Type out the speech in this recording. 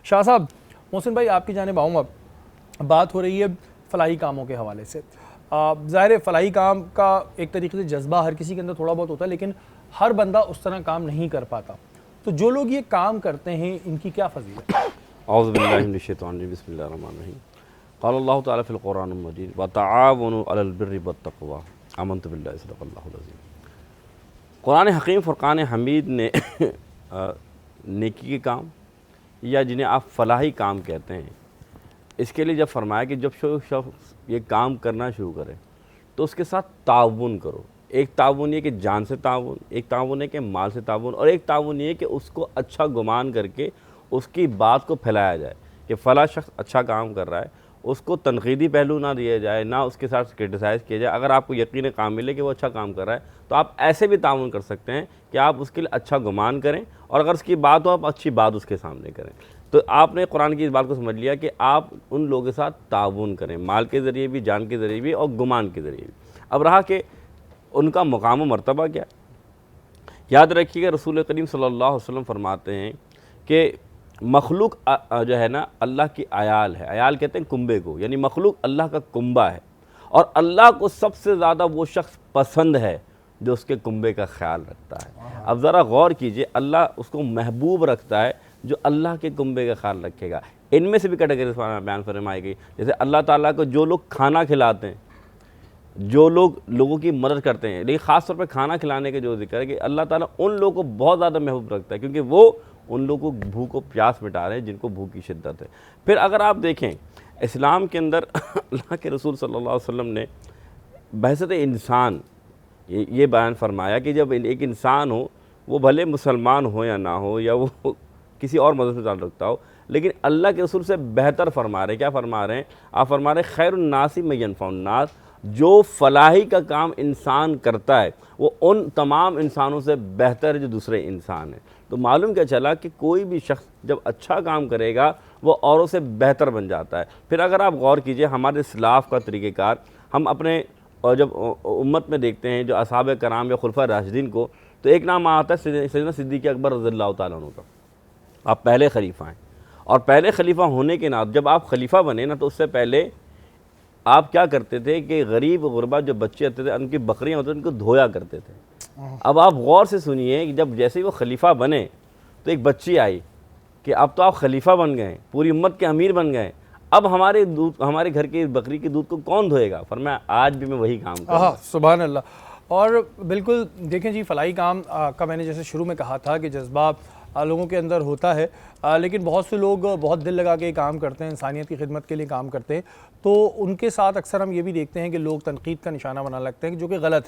شاہ صاحب، محسن بھائی آپ کی جانب آؤں گا. بات ہو رہی ہے فلاحی کاموں کے حوالے سے. ظاہر ہے فلاحی کام کا ایک طریقے سے جذبہ ہر کسی کے اندر تھوڑا بہت ہوتا ہے، لیکن ہر بندہ اس طرح کام نہیں کر پاتا. تو جو لوگ یہ کام کرتے ہیں ان کی کیا فضیلت ہے؟ اعوذ باللہ من الشیطان الرجیم، بسم اللہ الرحمن الرحیم. قال اللہ تعالیٰ فی القرآن المجید وتعاونوا علی البر والتقوی آمنت باللہ صدق اللہ العظیم. قرآن حکیم فرقان حمید نے نیکی کے کام یا جنہیں آپ فلاحی کام کہتے ہیں، اس کے لیے جب فرمایا کہ جب شخص یہ کام کرنا شروع کرے تو اس کے ساتھ تعاون کرو. ایک تعاون یہ کہ جان سے تعاون، ایک تعاون ہے کہ مال سے تعاون، اور ایک تعاون یہ کہ اس کو اچھا گمان کر کے اس کی بات کو پھیلایا جائے کہ فلاں شخص اچھا کام کر رہا ہے. اس کو تنقیدی پہلو نہ دیا جائے، نہ اس کے ساتھ کرٹیسائز کیا جائے. اگر آپ کو یقین کامل ہے کہ وہ اچھا کام کر رہا ہے تو آپ ایسے بھی تعاون کر سکتے ہیں کہ آپ اس کے لیے اچھا گمان کریں، اور اگر اس کی بات ہو آپ اچھی بات اس کے سامنے کریں. تو آپ نے قرآن کی اس بات کو سمجھ لیا کہ آپ ان لوگوں کے ساتھ تعاون کریں، مال کے ذریعے بھی، جان کے ذریعے بھی، اور گمان کے ذریعے بھی. اب رہا کہ ان کا مقام و مرتبہ کیا. یاد رکھیے کہ رسول کریم صلی اللہ علیہ وسلم فرماتے ہیں کہ مخلوق جو ہے نا اللہ کی عیال ہے. عیال کہتے ہیں کنبے کو، یعنی مخلوق اللہ کا کنبہ ہے، اور اللہ کو سب سے زیادہ وہ شخص پسند ہے جو اس کے کنبے کا خیال رکھتا ہے. اب ذرا غور کیجئے، اللہ اس کو محبوب رکھتا ہے جو اللہ کے کنبے کا خیال رکھے گا. ان میں سے بھی کیٹیگریز بیان فرمائی گئی، جیسے اللہ تعالیٰ کو جو لوگ کھانا کھلاتے ہیں، جو لوگ لوگوں کی مدد کرتے ہیں، لیکن خاص طور پہ کھانا کھلانے کے جو ذکر ہے کہ اللہ تعالیٰ ان لوگوں کو بہت زیادہ محبوب رکھتا ہے، کیونکہ وہ ان لوگوں کو بھوک و پیاس مٹا رہے ہیں جن کو بھوک کی شدت ہے. پھر اگر آپ دیکھیں اسلام کے اندر اللہ کے رسول صلی اللہ علیہ وسلم نے بحثت انسان یہ بیان فرمایا کہ جب ایک انسان ہو، وہ بھلے مسلمان ہو یا نہ ہو، یا وہ کسی اور مذہب سے تعلق رکھتا ہو، لیکن اللہ کے رسول سے بہتر فرما رہے ہیں. کیا فرما رہے ہیں؟ آپ فرما رہے ہیں خیر الناس من ینفع الناس. جو فلاحی کا کام انسان کرتا ہے وہ ان تمام انسانوں سے بہتر ہے جو دوسرے انسان ہیں. تو معلوم کیا چلا کہ کوئی بھی شخص جب اچھا کام کرے گا وہ اوروں سے بہتر بن جاتا ہے. پھر اگر آپ غور کیجئے ہمارے اسلاف کا طریقہ کار، ہم اپنے اور جب امت میں دیکھتے ہیں جو اصحاب کرام یا خلفاء راشدین کو، تو ایک نام آتا ہے سیدنا صدیق اکبر رضی اللہ تعالیٰ عنہ کا. آپ پہلے خلیفہ ہیں، اور پہلے خلیفہ ہونے کے ناطے جب آپ خلیفہ بنے نا تو اس سے پہلے آپ کیا کرتے تھے کہ غریب غربا جو بچے ہوتے تھے، ان کی بکریاں ہوتی تھیں، ان کو دھویا کرتے تھے. اب آپ غور سے سنیے کہ جب جیسے ہی وہ خلیفہ بنے تو ایک بچی آئی کہ اب تو آپ خلیفہ بن گئے، پوری امت کے امیر بن گئے، اب ہمارے گھر کی بکری کے دودھ کو کون دھوئے گا؟ فرمایا آج بھی میں وہی کام کروں گا. سبحان اللہ. اور بالکل دیکھیں جی، فلاحی کام کا میں نے جیسے شروع میں کہا تھا کہ جذبہ لوگوں کے اندر ہوتا ہے، لیکن بہت سے لوگ بہت دل لگا کے کام کرتے ہیں، انسانیت کی خدمت کے لیے کام کرتے ہیں، تو ان کے ساتھ اکثر ہم یہ بھی دیکھتے ہیں کہ لوگ تنقید کا نشانہ بنا لگتے ہیں جو کہ غلط ہے.